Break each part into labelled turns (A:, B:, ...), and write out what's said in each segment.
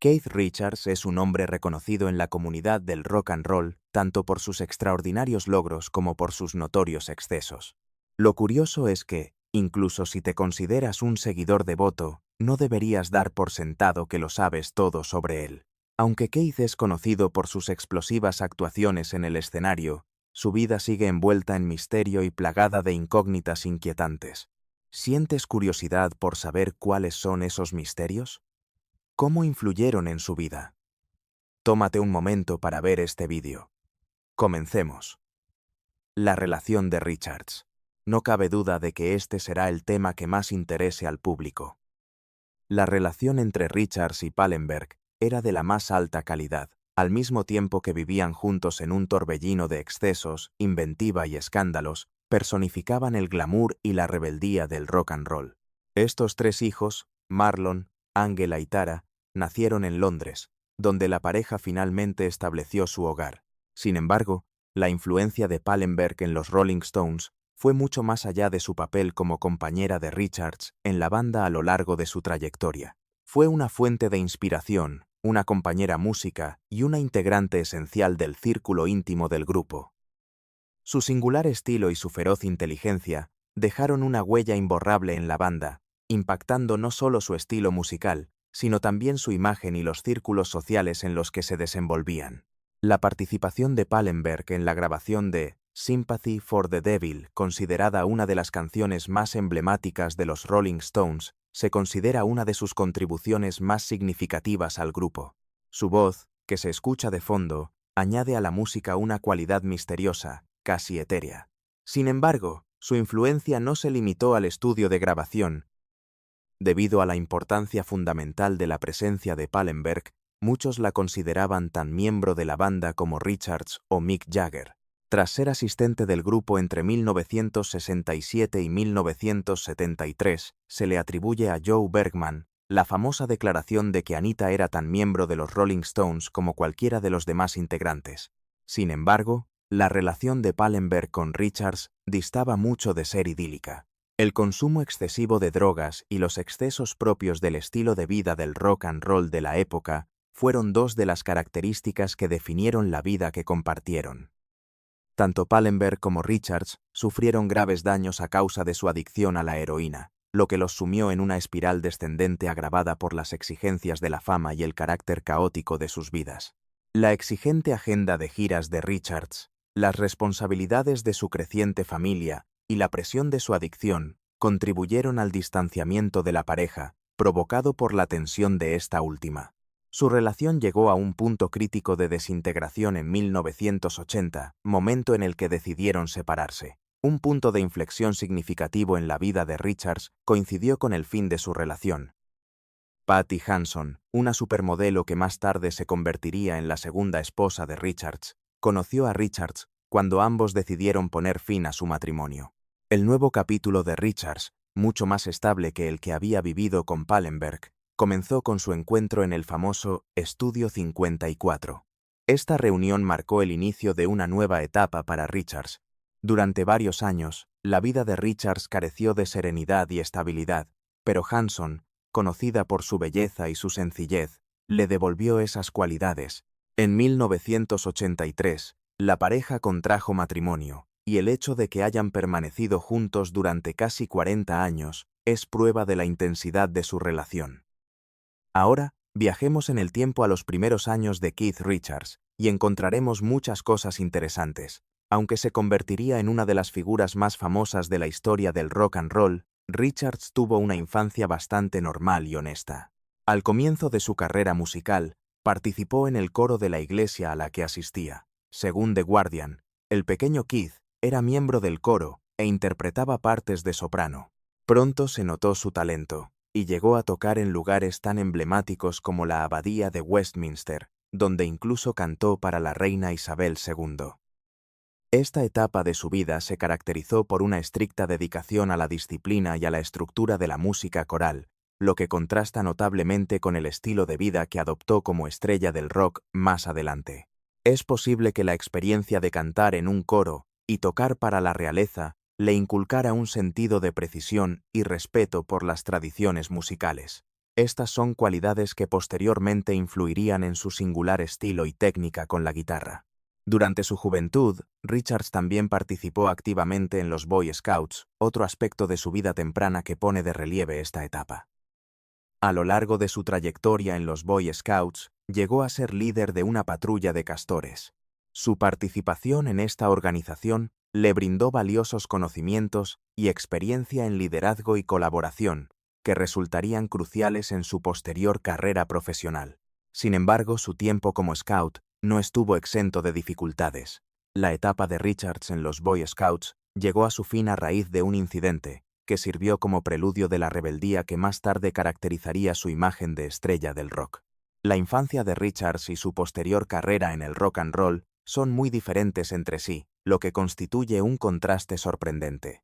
A: Keith Richards es un hombre reconocido en la comunidad del rock and roll, tanto por sus extraordinarios logros como por sus notorios excesos. Lo curioso es que, incluso si te consideras un seguidor devoto, no deberías dar por sentado que lo sabes todo sobre él. Aunque Keith es conocido por sus explosivas actuaciones en el escenario, su vida sigue envuelta en misterio y plagada de incógnitas inquietantes. ¿Sientes curiosidad por saber cuáles son esos misterios? ¿Cómo influyeron en su vida? Tómate un momento para ver este vídeo. Comencemos. La relación de Richards. No cabe duda de que este será el tema que más interese al público. La relación entre Richards y Pallenberg era de la más alta calidad, al mismo tiempo que vivían juntos en un torbellino de excesos, inventiva y escándalos, personificaban el glamour y la rebeldía del rock and roll. Estos tres hijos, Marlon, Angela y Tara, nacieron en Londres, donde la pareja finalmente estableció su hogar. Sin embargo, la influencia de Pallenberg en los Rolling Stones fue mucho más allá de su papel como compañera de Richards en la banda a lo largo de su trayectoria. Fue una fuente de inspiración, una compañera música y una integrante esencial del círculo íntimo del grupo. Su singular estilo y su feroz inteligencia dejaron una huella imborrable en la banda, impactando no solo su estilo musical, sino también su imagen y los círculos sociales en los que se desenvolvían. La participación de Pallenberg en la grabación de Sympathy for the Devil, considerada una de las canciones más emblemáticas de los Rolling Stones, se considera una de sus contribuciones más significativas al grupo. Su voz, que se escucha de fondo, añade a la música una cualidad misteriosa, casi etérea. Sin embargo, su influencia no se limitó al estudio de grabación. Debido a la importancia fundamental de la presencia de Pallenberg, muchos la consideraban tan miembro de la banda como Richards o Mick Jagger. Tras ser asistente del grupo entre 1967 y 1973, se le atribuye a Joe Bergman la famosa declaración de que Anita era tan miembro de los Rolling Stones como cualquiera de los demás integrantes. Sin embargo, la relación de Pallenberg con Richards distaba mucho de ser idílica. El consumo excesivo de drogas y los excesos propios del estilo de vida del rock and roll de la época fueron dos de las características que definieron la vida que compartieron. Tanto Pallenberg como Richards sufrieron graves daños a causa de su adicción a la heroína, lo que los sumió en una espiral descendente agravada por las exigencias de la fama y el carácter caótico de sus vidas. La exigente agenda de giras de Richards, las responsabilidades de su creciente familia y la presión de su adicción contribuyeron al distanciamiento de la pareja, provocado por la tensión de esta última. Su relación llegó a un punto crítico de desintegración en 1980, momento en el que decidieron separarse. Un punto de inflexión significativo en la vida de Richards coincidió con el fin de su relación. Patty Hanson, una supermodelo que más tarde se convertiría en la segunda esposa de Richards, conoció a Richards cuando ambos decidieron poner fin a su matrimonio. El nuevo capítulo de Richards, mucho más estable que el que había vivido con Pallenberg, comenzó con su encuentro en el famoso Estudio 54. Esta reunión marcó el inicio de una nueva etapa para Richards. Durante varios años, la vida de Richards careció de serenidad y estabilidad, pero Hanson, conocida por su belleza y su sencillez, le devolvió esas cualidades. En 1983, la pareja contrajo matrimonio, y el hecho de que hayan permanecido juntos durante casi 40 años es prueba de la intensidad de su relación. Ahora, viajemos en el tiempo a los primeros años de Keith Richards, y encontraremos muchas cosas interesantes. Aunque se convertiría en una de las figuras más famosas de la historia del rock and roll, Richards tuvo una infancia bastante normal y honesta. Al comienzo de su carrera musical, participó en el coro de la iglesia a la que asistía. Según The Guardian, el pequeño Keith era miembro del coro e interpretaba partes de soprano. Pronto se notó su talento, y llegó a tocar en lugares tan emblemáticos como la Abadía de Westminster, donde incluso cantó para la reina Isabel II. Esta etapa de su vida se caracterizó por una estricta dedicación a la disciplina y a la estructura de la música coral, lo que contrasta notablemente con el estilo de vida que adoptó como estrella del rock más adelante. Es posible que la experiencia de cantar en un coro y tocar para la realeza le inculcara un sentido de precisión y respeto por las tradiciones musicales. Estas son cualidades que posteriormente influirían en su singular estilo y técnica con la guitarra. Durante su juventud, Richards también participó activamente en los Boy Scouts, otro aspecto de su vida temprana que pone de relieve esta etapa. A lo largo de su trayectoria en los Boy Scouts, llegó a ser líder de una patrulla de castores. Su participación en esta organización le brindó valiosos conocimientos y experiencia en liderazgo y colaboración, que resultarían cruciales en su posterior carrera profesional. Sin embargo, su tiempo como scout no estuvo exento de dificultades. La etapa de Richards en los Boy Scouts llegó a su fin a raíz de un incidente, que sirvió como preludio de la rebeldía que más tarde caracterizaría su imagen de estrella del rock. La infancia de Richards y su posterior carrera en el rock and roll son muy diferentes entre sí, lo que constituye un contraste sorprendente.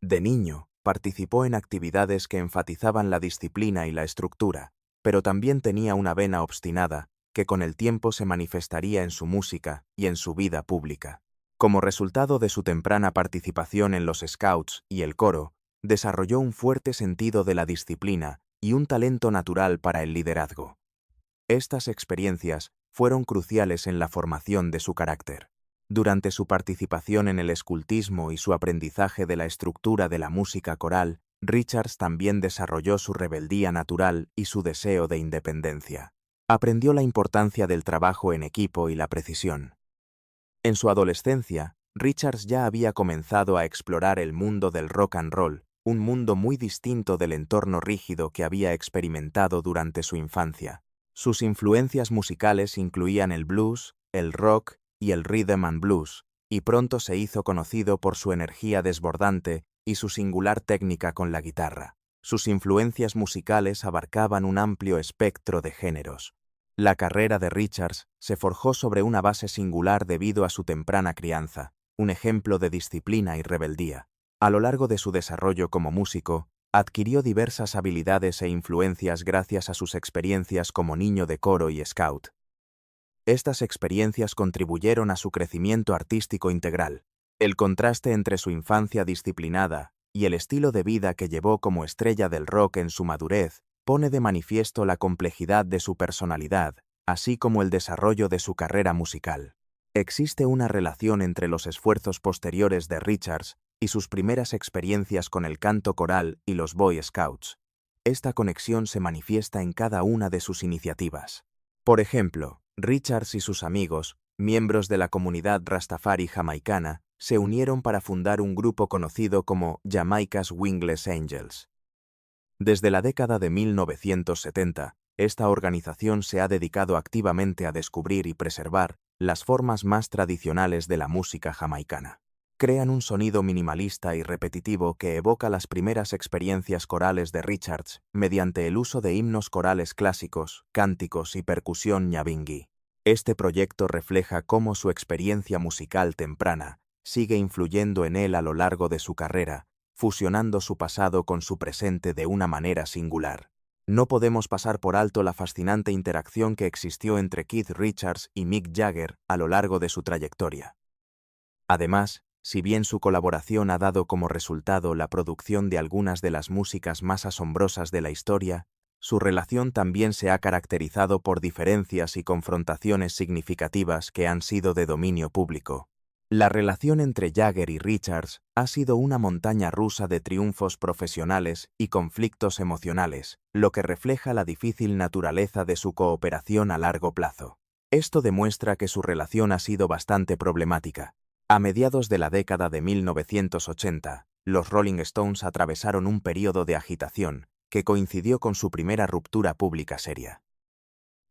A: De niño, participó en actividades que enfatizaban la disciplina y la estructura, pero también tenía una vena obstinada, que con el tiempo se manifestaría en su música y en su vida pública. Como resultado de su temprana participación en los Scouts y el coro, desarrolló un fuerte sentido de la disciplina y un talento natural para el liderazgo. Estas experiencias fueron cruciales en la formación de su carácter. Durante su participación en el escultismo y su aprendizaje de la estructura de la música coral, Richards también desarrolló su rebeldía natural y su deseo de independencia. Aprendió la importancia del trabajo en equipo y la precisión. En su adolescencia, Richards ya había comenzado a explorar el mundo del rock and roll, un mundo muy distinto del entorno rígido que había experimentado durante su infancia. Sus influencias musicales incluían el blues, el rock y el rhythm and blues, y pronto se hizo conocido por su energía desbordante y su singular técnica con la guitarra. Sus influencias musicales abarcaban un amplio espectro de géneros. La carrera de Richards se forjó sobre una base singular debido a su temprana crianza, un ejemplo de disciplina y rebeldía. A lo largo de su desarrollo como músico, adquirió diversas habilidades e influencias gracias a sus experiencias como niño de coro y scout. Estas experiencias contribuyeron a su crecimiento artístico integral. El contraste entre su infancia disciplinada y el estilo de vida que llevó como estrella del rock en su madurez pone de manifiesto la complejidad de su personalidad, así como el desarrollo de su carrera musical. Existe una relación entre los esfuerzos posteriores de Richards y sus primeras experiencias con el canto coral y los Boy Scouts. Esta conexión se manifiesta en cada una de sus iniciativas. Por ejemplo, Richards y sus amigos, miembros de la comunidad Rastafari jamaicana, se unieron para fundar un grupo conocido como Jamaica's Wingless Angels. Desde la década de 1970, esta organización se ha dedicado activamente a descubrir y preservar las formas más tradicionales de la música jamaicana. Crean un sonido minimalista y repetitivo que evoca las primeras experiencias corales de Richards mediante el uso de himnos corales clásicos, cánticos y percusión ñabingui. Este proyecto refleja cómo su experiencia musical temprana sigue influyendo en él a lo largo de su carrera, fusionando su pasado con su presente de una manera singular. No podemos pasar por alto la fascinante interacción que existió entre Keith Richards y Mick Jagger a lo largo de su trayectoria. Además, si bien su colaboración ha dado como resultado la producción de algunas de las músicas más asombrosas de la historia, su relación también se ha caracterizado por diferencias y confrontaciones significativas que han sido de dominio público. La relación entre Jagger y Richards ha sido una montaña rusa de triunfos profesionales y conflictos emocionales, lo que refleja la difícil naturaleza de su cooperación a largo plazo. Esto demuestra que su relación ha sido bastante problemática. A mediados de la década de 1980, los Rolling Stones atravesaron un período de agitación que coincidió con su primera ruptura pública seria.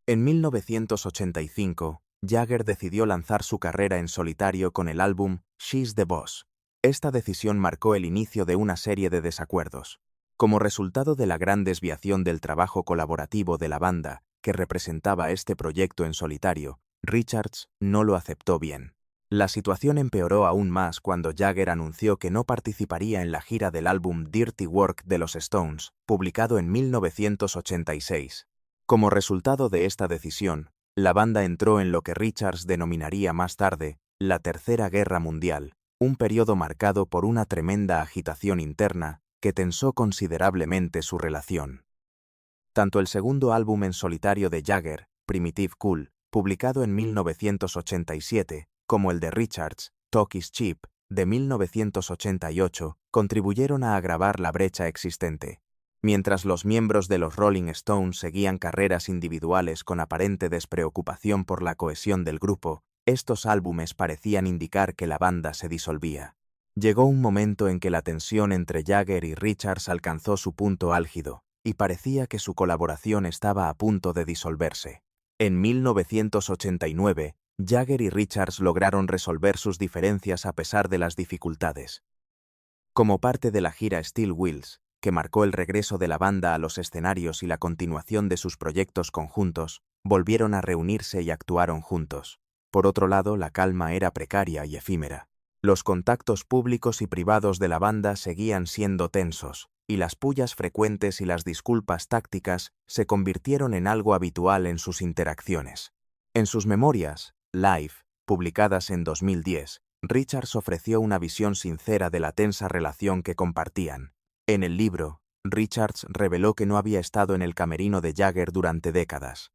A: En 1985, Jagger decidió lanzar su carrera en solitario con el álbum She's the Boss. Esta decisión marcó el inicio de una serie de desacuerdos. Como resultado de la gran desviación del trabajo colaborativo de la banda que representaba este proyecto en solitario, Richards no lo aceptó bien. La situación empeoró aún más cuando Jagger anunció que no participaría en la gira del álbum Dirty Work de los Stones, publicado en 1986. Como resultado de esta decisión, la banda entró en lo que Richards denominaría más tarde la Tercera Guerra Mundial, un periodo marcado por una tremenda agitación interna que tensó considerablemente su relación. Tanto el segundo álbum en solitario de Jagger, Primitive Cool, publicado en 1987, como el de Richards, Talk is Cheap, de 1988, contribuyeron a agravar la brecha existente. Mientras los miembros de los Rolling Stones seguían carreras individuales con aparente despreocupación por la cohesión del grupo, estos álbumes parecían indicar que la banda se disolvía. Llegó un momento en que la tensión entre Jagger y Richards alcanzó su punto álgido, y parecía que su colaboración estaba a punto de disolverse. En 1989, Jagger y Richards lograron resolver sus diferencias a pesar de las dificultades. Como parte de la gira Steel Wheels, que marcó el regreso de la banda a los escenarios y la continuación de sus proyectos conjuntos, volvieron a reunirse y actuaron juntos. Por otro lado, la calma era precaria y efímera. Los contactos públicos y privados de la banda seguían siendo tensos, y las pullas frecuentes y las disculpas tácticas se convirtieron en algo habitual en sus interacciones. En sus memorias, Live, publicadas en 2010, Richards ofreció una visión sincera de la tensa relación que compartían. En el libro, Richards reveló que no había estado en el camerino de Jagger durante décadas.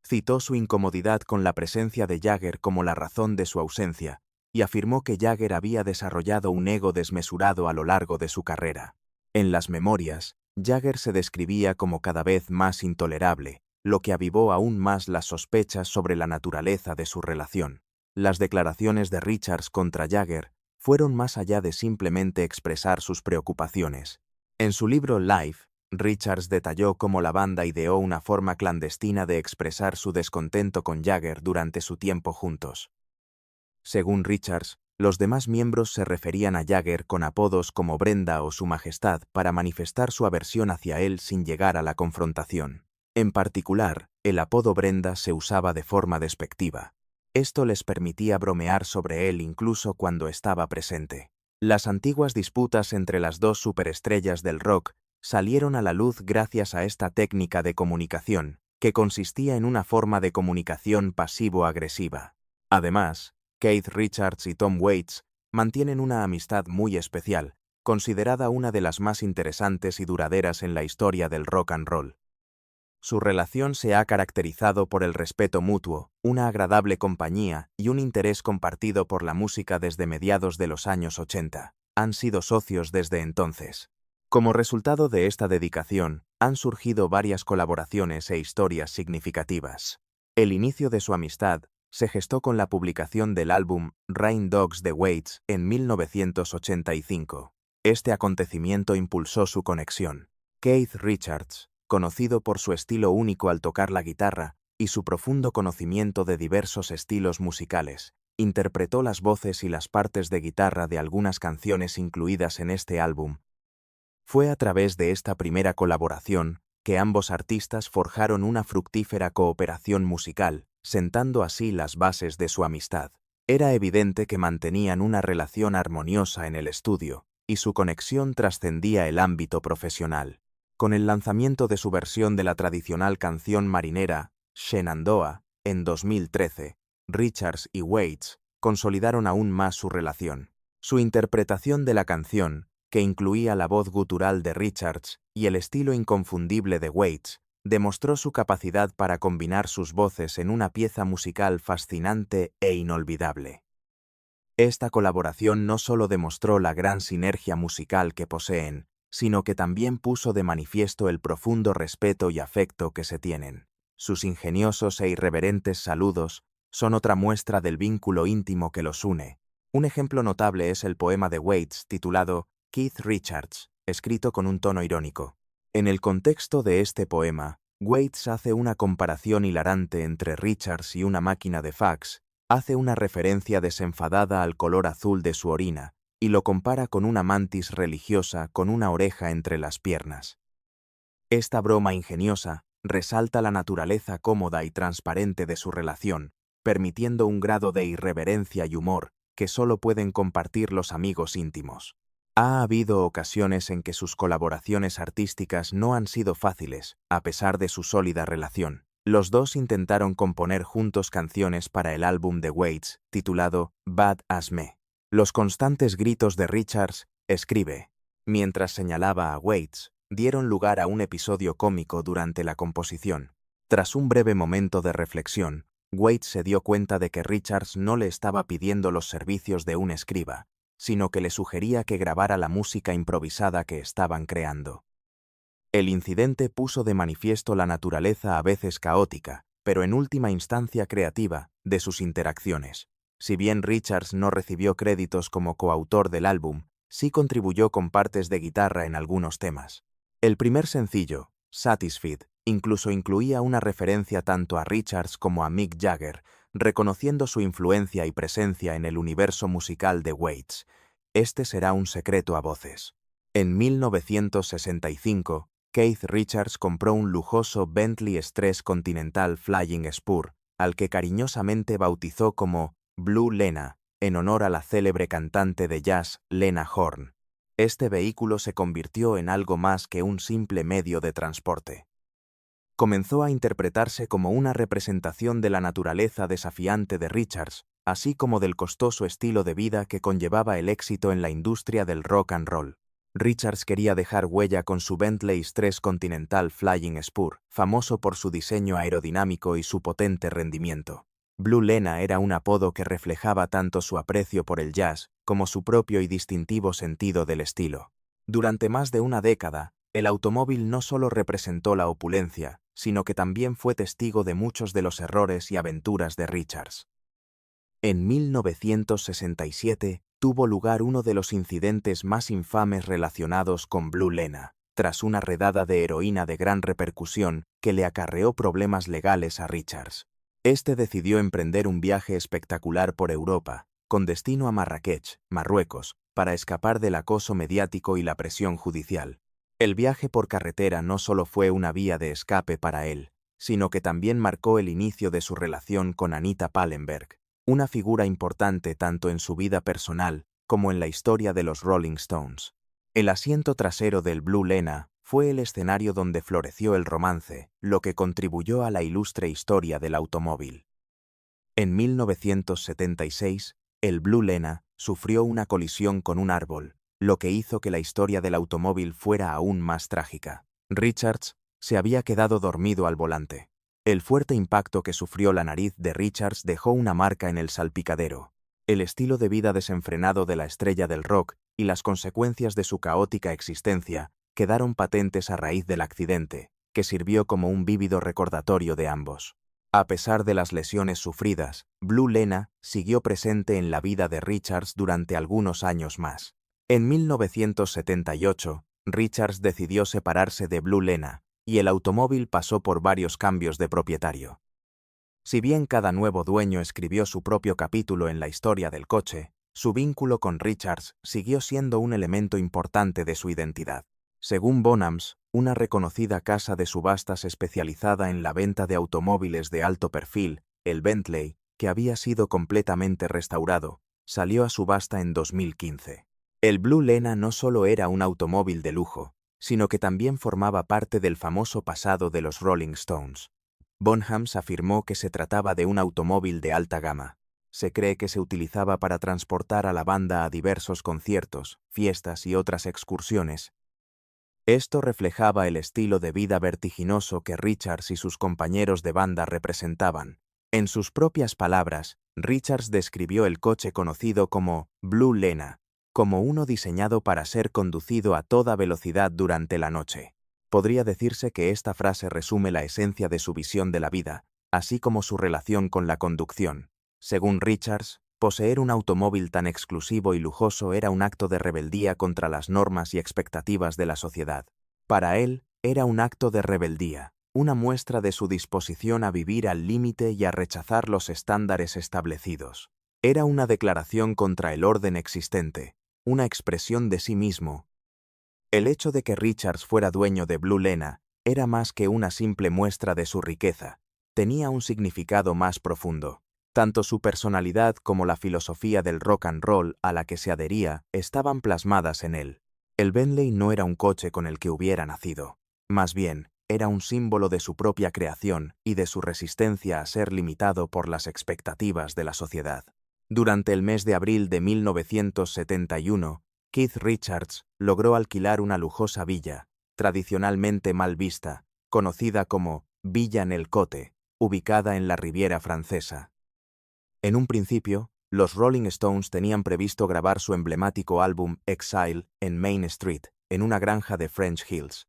A: Citó su incomodidad con la presencia de Jagger como la razón de su ausencia, y afirmó que Jagger había desarrollado un ego desmesurado a lo largo de su carrera. En las memorias, Jagger se describía como cada vez más intolerable, lo que avivó aún más las sospechas sobre la naturaleza de su relación. Las declaraciones de Richards contra Jagger fueron más allá de simplemente expresar sus preocupaciones. En su libro Live, Richards detalló cómo la banda ideó una forma clandestina de expresar su descontento con Jagger durante su tiempo juntos. Según Richards, los demás miembros se referían a Jagger con apodos como Brenda o Su Majestad para manifestar su aversión hacia él sin llegar a la confrontación. En particular, el apodo Brenda se usaba de forma despectiva. Esto les permitía bromear sobre él incluso cuando estaba presente. Las antiguas disputas entre las dos superestrellas del rock salieron a la luz gracias a esta técnica de comunicación, que consistía en una forma de comunicación pasivo-agresiva. Además, Keith Richards y Tom Waits mantienen una amistad muy especial, considerada una de las más interesantes y duraderas en la historia del rock and roll. Su relación se ha caracterizado por el respeto mutuo, una agradable compañía y un interés compartido por la música desde mediados de los años 80. Han sido socios desde entonces. Como resultado de esta dedicación, han surgido varias colaboraciones e historias significativas. El inicio de su amistad se gestó con la publicación del álbum Rain Dogs de Waits en 1985. Este acontecimiento impulsó su conexión. Keith Richards, conocido por su estilo único al tocar la guitarra y su profundo conocimiento de diversos estilos musicales, interpretó las voces y las partes de guitarra de algunas canciones incluidas en este álbum. Fue a través de esta primera colaboración que ambos artistas forjaron una fructífera cooperación musical, sentando así las bases de su amistad. Era evidente que mantenían una relación armoniosa en el estudio, y su conexión trascendía el ámbito profesional. Con el lanzamiento de su versión de la tradicional canción marinera, Shenandoah, en 2013, Richards y Waits consolidaron aún más su relación. Su interpretación de la canción, que incluía la voz gutural de Richards y el estilo inconfundible de Waits, demostró su capacidad para combinar sus voces en una pieza musical fascinante e inolvidable. Esta colaboración no solo demostró la gran sinergia musical que poseen, sino que también puso de manifiesto el profundo respeto y afecto que se tienen. Sus ingeniosos e irreverentes saludos son otra muestra del vínculo íntimo que los une. Un ejemplo notable es el poema de Waits titulado Keith Richards, escrito con un tono irónico. En el contexto de este poema, Waits hace una comparación hilarante entre Richards y una máquina de fax, hace una referencia desenfadada al color azul de su orina, y lo compara con una mantis religiosa con una oreja entre las piernas. Esta broma ingeniosa resalta la naturaleza cómoda y transparente de su relación, permitiendo un grado de irreverencia y humor que solo pueden compartir los amigos íntimos. Ha habido ocasiones en que sus colaboraciones artísticas no han sido fáciles, a pesar de su sólida relación. Los dos intentaron componer juntos canciones para el álbum de Waits, titulado Bad As Me. Los constantes gritos de Richards, escribe, mientras señalaba a Waits, dieron lugar a un episodio cómico durante la composición. Tras un breve momento de reflexión, Wade se dio cuenta de que Richards no le estaba pidiendo los servicios de un escriba, sino que le sugería que grabara la música improvisada que estaban creando. El incidente puso de manifiesto la naturaleza a veces caótica, pero en última instancia creativa, de sus interacciones. Si bien Richards no recibió créditos como coautor del álbum, sí contribuyó con partes de guitarra en algunos temas. El primer sencillo, Satisfied, incluso incluía una referencia tanto a Richards como a Mick Jagger, reconociendo su influencia y presencia en el universo musical de Waits. Este será un secreto a voces. En 1965, Keith Richards compró un lujoso Bentley Express Continental Flying Spur, al que cariñosamente bautizó como Blue Lena, en honor a la célebre cantante de jazz Lena Horne. Este vehículo se convirtió en algo más que un simple medio de transporte. Comenzó a interpretarse como una representación de la naturaleza desafiante de Richards, así como del costoso estilo de vida que conllevaba el éxito en la industria del rock and roll. Richards quería dejar huella con su Bentley Express Continental Flying Spur, famoso por su diseño aerodinámico y su potente rendimiento. Blue Lena era un apodo que reflejaba tanto su aprecio por el jazz como su propio y distintivo sentido del estilo. Durante más de una década, el automóvil no solo representó la opulencia, sino que también fue testigo de muchos de los errores y aventuras de Richards. En 1967 tuvo lugar uno de los incidentes más infames relacionados con Blue Lena, tras una redada de heroína de gran repercusión que le acarreó problemas legales a Richards. Este decidió emprender un viaje espectacular por Europa, con destino a Marrakech, Marruecos, para escapar del acoso mediático y la presión judicial. El viaje por carretera no solo fue una vía de escape para él, sino que también marcó el inicio de su relación con Anita Pallenberg, una figura importante tanto en su vida personal como en la historia de los Rolling Stones. El asiento trasero del Blue Lena fue el escenario donde floreció el romance, lo que contribuyó a la ilustre historia del automóvil. En 1976, el Blue Lena sufrió una colisión con un árbol, lo que hizo que la historia del automóvil fuera aún más trágica. Richards se había quedado dormido al volante. El fuerte impacto que sufrió la nariz de Richards dejó una marca en el salpicadero. El estilo de vida desenfrenado de la estrella del rock y las consecuencias de su caótica existencia quedaron patentes a raíz del accidente, que sirvió como un vívido recordatorio de ambos. A pesar de las lesiones sufridas, Blue Lena siguió presente en la vida de Richards durante algunos años más. En 1978, Richards decidió separarse de Blue Lena, y el automóvil pasó por varios cambios de propietario. Si bien cada nuevo dueño escribió su propio capítulo en la historia del coche, su vínculo con Richards siguió siendo un elemento importante de su identidad. Según Bonhams, una reconocida casa de subastas especializada en la venta de automóviles de alto perfil, el Bentley, que había sido completamente restaurado, salió a subasta en 2015. El Blue Lena no solo era un automóvil de lujo, sino que también formaba parte del famoso pasado de los Rolling Stones. Bonhams afirmó que se trataba de un automóvil de alta gama. Se cree que se utilizaba para transportar a la banda a diversos conciertos, fiestas y otras excursiones. Esto reflejaba el estilo de vida vertiginoso que Richards y sus compañeros de banda representaban. En sus propias palabras, Richards describió el coche conocido como Blue Lena, como uno diseñado para ser conducido a toda velocidad durante la noche. Podría decirse que esta frase resume la esencia de su visión de la vida, así como su relación con la conducción. Según Richards, poseer un automóvil tan exclusivo y lujoso era un acto de rebeldía contra las normas y expectativas de la sociedad. Para él, era un acto de rebeldía, una muestra de su disposición a vivir al límite y a rechazar los estándares establecidos. Era una declaración contra el orden existente, una expresión de sí mismo. El hecho de que Richards fuera dueño de Blue Lena era más que una simple muestra de su riqueza, tenía un significado más profundo. Tanto su personalidad como la filosofía del rock and roll a la que se adhería estaban plasmadas en él. El Bentley no era un coche con el que hubiera nacido. Más bien, era un símbolo de su propia creación y de su resistencia a ser limitado por las expectativas de la sociedad. Durante el mes de abril de 1971, Keith Richards logró alquilar una lujosa villa, tradicionalmente mal vista, conocida como Villa Nelcote, ubicada en la Riviera Francesa. En un principio, los Rolling Stones tenían previsto grabar su emblemático álbum Exile en Main Street, en una granja de French Hills.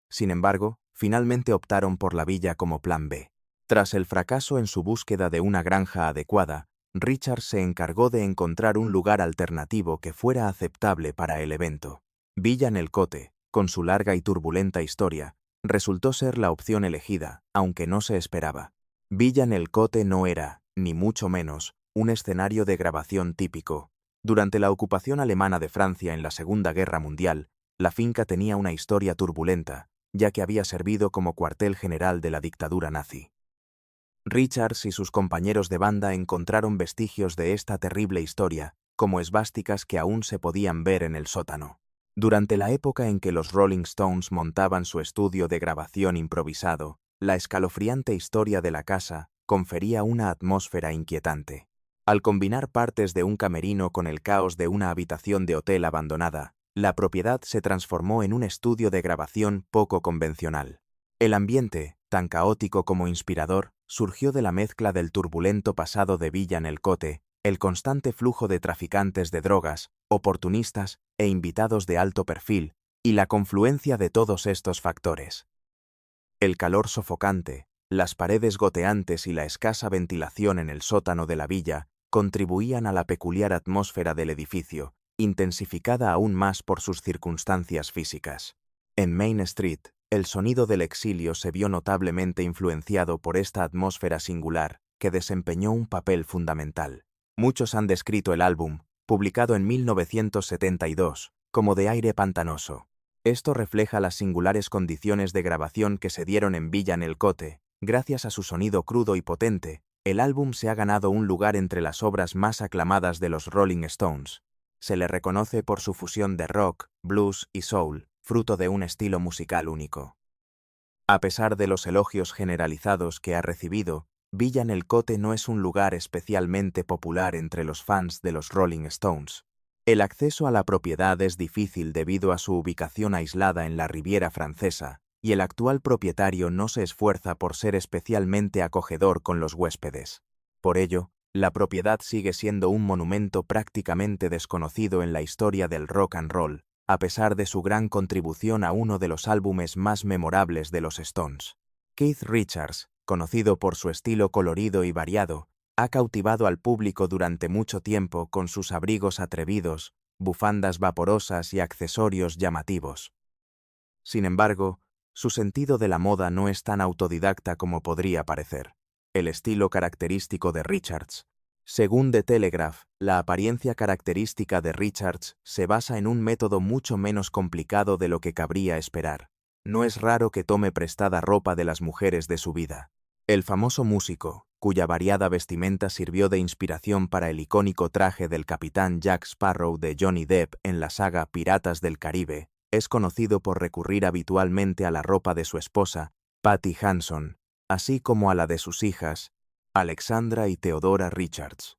A: Sin embargo, finalmente optaron por la villa como plan B. Tras el fracaso en su búsqueda de una granja adecuada, Richards se encargó de encontrar un lugar alternativo que fuera aceptable para el evento. Villa Nelcote, con su larga y turbulenta historia, resultó ser la opción elegida, aunque no se esperaba. Villa Nelcote no era, ni mucho menos, un escenario de grabación típico. Durante la ocupación alemana de Francia en la Segunda Guerra Mundial, la finca tenía una historia turbulenta, ya que había servido como cuartel general de la dictadura nazi. Richards y sus compañeros de banda encontraron vestigios de esta terrible historia, como esvásticas que aún se podían ver en el sótano. Durante la época en que los Rolling Stones montaban su estudio de grabación improvisado, la escalofriante historia de la casa confería una atmósfera inquietante. Al combinar partes de un camerino con el caos de una habitación de hotel abandonada, la propiedad se transformó en un estudio de grabación poco convencional. El ambiente, tan caótico como inspirador, surgió de la mezcla del turbulento pasado de Villa Nelcote, el constante flujo de traficantes de drogas, oportunistas e invitados de alto perfil, y la confluencia de todos estos factores. El calor sofocante, las paredes goteantes y la escasa ventilación en el sótano de la villa contribuían a la peculiar atmósfera del edificio, intensificada aún más por sus circunstancias físicas. En Main Street, el sonido del exilio se vio notablemente influenciado por esta atmósfera singular, que desempeñó un papel fundamental. Muchos han descrito el álbum, publicado en 1972, como de aire pantanoso. Esto refleja las singulares condiciones de grabación que se dieron en Villa Nelcote. Gracias a su sonido crudo y potente, el álbum se ha ganado un lugar entre las obras más aclamadas de los Rolling Stones. Se le reconoce por su fusión de rock, blues y soul, fruto de un estilo musical único. A pesar de los elogios generalizados que ha recibido, Villa Nelcote no es un lugar especialmente popular entre los fans de los Rolling Stones. El acceso a la propiedad es difícil debido a su ubicación aislada en la Riviera Francesa, y el actual propietario no se esfuerza por ser especialmente acogedor con los huéspedes. Por ello, la propiedad sigue siendo un monumento prácticamente desconocido en la historia del rock and roll, a pesar de su gran contribución a uno de los álbumes más memorables de los Stones. Keith Richards, conocido por su estilo colorido y variado, ha cautivado al público durante mucho tiempo con sus abrigos atrevidos, bufandas vaporosas y accesorios llamativos. Sin embargo, su sentido de la moda no es tan autodidacta como podría parecer. El estilo característico de Richards. Según The Telegraph, la apariencia característica de Richards se basa en un método mucho menos complicado de lo que cabría esperar. No es raro que tome prestada ropa de las mujeres de su vida. El famoso músico, cuya variada vestimenta sirvió de inspiración para el icónico traje del capitán Jack Sparrow de Johnny Depp en la saga Piratas del Caribe, es conocido por recurrir habitualmente a la ropa de su esposa, Patty Hanson, así como a la de sus hijas, Alexandra y Theodora Richards.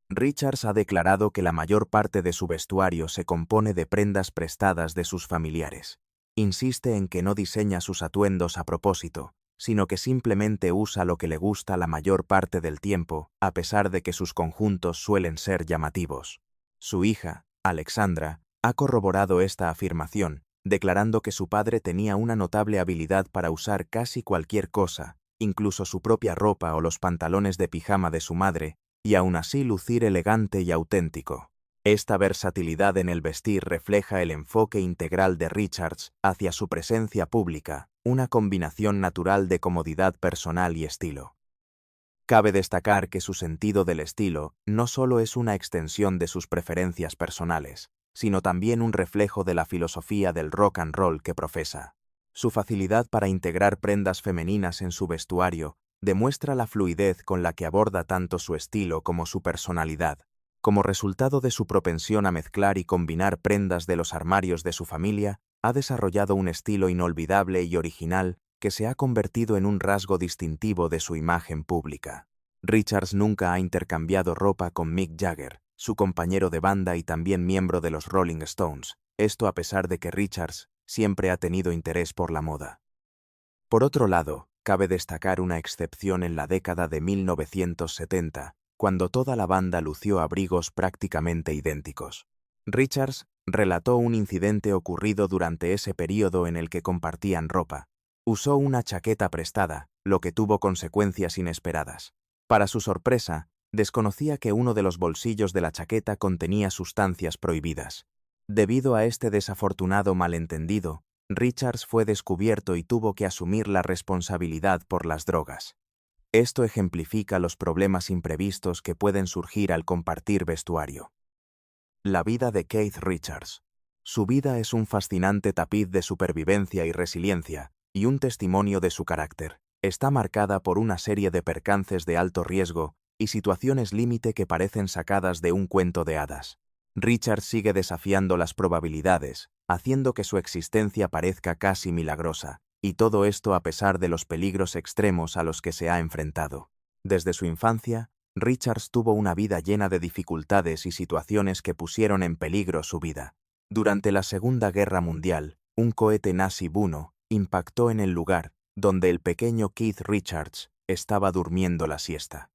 A: Richards ha declarado que la mayor parte de su vestuario se compone de prendas prestadas de sus familiares. Insiste en que no diseña sus atuendos a propósito, sino que simplemente usa lo que le gusta la mayor parte del tiempo, a pesar de que sus conjuntos suelen ser llamativos. Su hija, Alexandra, ha corroborado esta afirmación, declarando que su padre tenía una notable habilidad para usar casi cualquier cosa, incluso su propia ropa o los pantalones de pijama de su madre, y aún así lucir elegante y auténtico. Esta versatilidad en el vestir refleja el enfoque integral de Richards hacia su presencia pública, una combinación natural de comodidad personal y estilo. Cabe destacar que su sentido del estilo no solo es una extensión de sus preferencias personales, sino también un reflejo de la filosofía del rock and roll que profesa. Su facilidad para integrar prendas femeninas en su vestuario demuestra la fluidez con la que aborda tanto su estilo como su personalidad. Como resultado de su propensión a mezclar y combinar prendas de los armarios de su familia, ha desarrollado un estilo inolvidable y original que se ha convertido en un rasgo distintivo de su imagen pública. Richards nunca ha intercambiado ropa con Mick Jagger, su compañero de banda y también miembro de los Rolling Stones, esto a pesar de que Richards siempre ha tenido interés por la moda. Por otro lado, cabe destacar una excepción en la década de 1970, cuando toda la banda lució abrigos prácticamente idénticos. Richards relató un incidente ocurrido durante ese período en el que compartían ropa. Usó una chaqueta prestada, lo que tuvo consecuencias inesperadas. Para su sorpresa, desconocía que uno de los bolsillos de la chaqueta contenía sustancias prohibidas. Debido a este desafortunado malentendido, Richards fue descubierto y tuvo que asumir la responsabilidad por las drogas. Esto ejemplifica los problemas imprevistos que pueden surgir al compartir vestuario. La vida de Keith Richards. Su vida es un fascinante tapiz de supervivencia y resiliencia, y un testimonio de su carácter. Está marcada por una serie de percances de alto riesgo y situaciones límite que parecen sacadas de un cuento de hadas. Richards sigue desafiando las probabilidades, haciendo que su existencia parezca casi milagrosa, y todo esto a pesar de los peligros extremos a los que se ha enfrentado. Desde su infancia, Richards tuvo una vida llena de dificultades y situaciones que pusieron en peligro su vida. Durante la Segunda Guerra Mundial, un cohete nazi Buno impactó en el lugar donde el pequeño Keith Richards estaba durmiendo la siesta.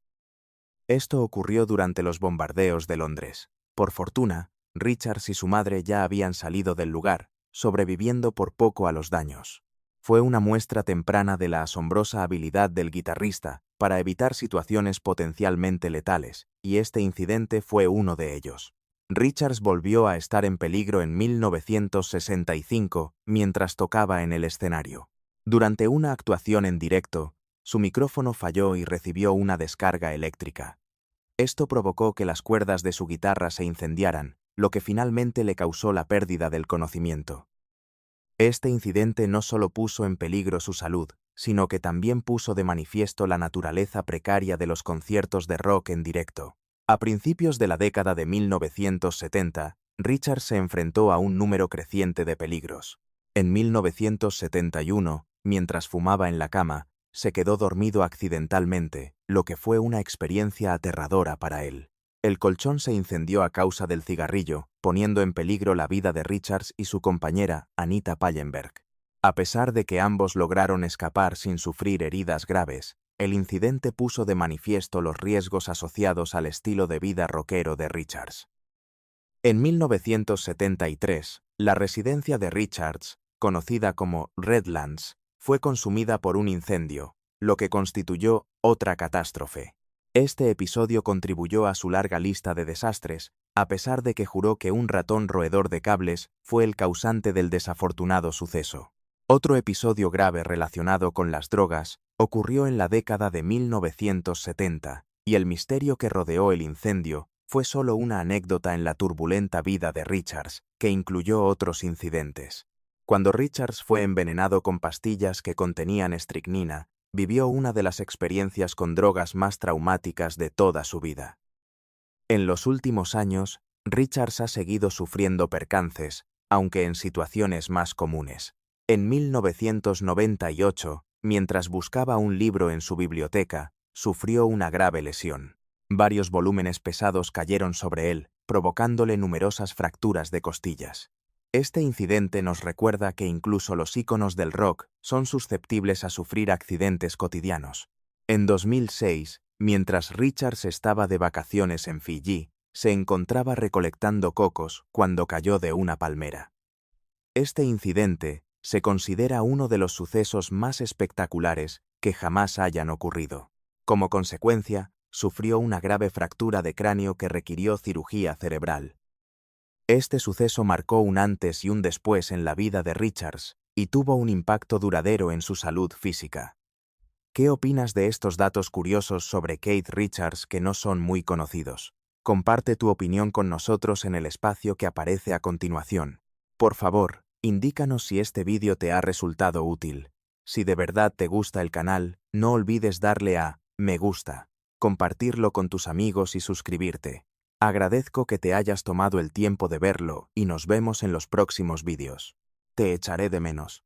A: Esto ocurrió durante los bombardeos de Londres. Por fortuna, Richards y su madre ya habían salido del lugar, sobreviviendo por poco a los daños. Fue una muestra temprana de la asombrosa habilidad del guitarrista para evitar situaciones potencialmente letales, y este incidente fue uno de ellos. Richards volvió a estar en peligro en 1965 mientras tocaba en el escenario. Durante una actuación en directo, su micrófono falló y recibió una descarga eléctrica. Esto provocó que las cuerdas de su guitarra se incendiaran, lo que finalmente le causó la pérdida del conocimiento. Este incidente no solo puso en peligro su salud, sino que también puso de manifiesto la naturaleza precaria de los conciertos de rock en directo. A principios de la década de 1970, Richards se enfrentó a un número creciente de peligros. En 1971, mientras fumaba en la cama, se quedó dormido accidentalmente, lo que fue una experiencia aterradora para él. El colchón se incendió a causa del cigarrillo, poniendo en peligro la vida de Richards y su compañera, Anita Pallenberg. A pesar de que ambos lograron escapar sin sufrir heridas graves, el incidente puso de manifiesto los riesgos asociados al estilo de vida rockero de Richards. En 1973, la residencia de Richards, conocida como Redlands, fue consumida por un incendio, lo que constituyó otra catástrofe. Este episodio contribuyó a su larga lista de desastres, a pesar de que juró que un ratón roedor de cables fue el causante del desafortunado suceso. Otro episodio grave relacionado con las drogas ocurrió en la década de 1970, y el misterio que rodeó el incendio fue solo una anécdota en la turbulenta vida de Richards, que incluyó otros incidentes. Cuando Richards fue envenenado con pastillas que contenían estricnina, vivió una de las experiencias con drogas más traumáticas de toda su vida. En los últimos años, Richards ha seguido sufriendo percances, aunque en situaciones más comunes. En 1998, mientras buscaba un libro en su biblioteca, sufrió una grave lesión. Varios volúmenes pesados cayeron sobre él, provocándole numerosas fracturas de costillas. Este incidente nos recuerda que incluso los íconos del rock son susceptibles a sufrir accidentes cotidianos. En 2006, mientras Richards estaba de vacaciones en Fiji, se encontraba recolectando cocos cuando cayó de una palmera. Este incidente se considera uno de los sucesos más espectaculares que jamás hayan ocurrido. Como consecuencia, sufrió una grave fractura de cráneo que requirió cirugía cerebral. Este suceso marcó un antes y un después en la vida de Richards y tuvo un impacto duradero en su salud física. ¿Qué opinas de estos datos curiosos sobre Keith Richards que no son muy conocidos? Comparte tu opinión con nosotros en el espacio que aparece a continuación. Por favor, indícanos si este vídeo te ha resultado útil. Si de verdad te gusta el canal, no olvides darle a me gusta, compartirlo con tus amigos y suscribirte. Agradezco que te hayas tomado el tiempo de verlo y nos vemos en los próximos vídeos. Te echaré de menos.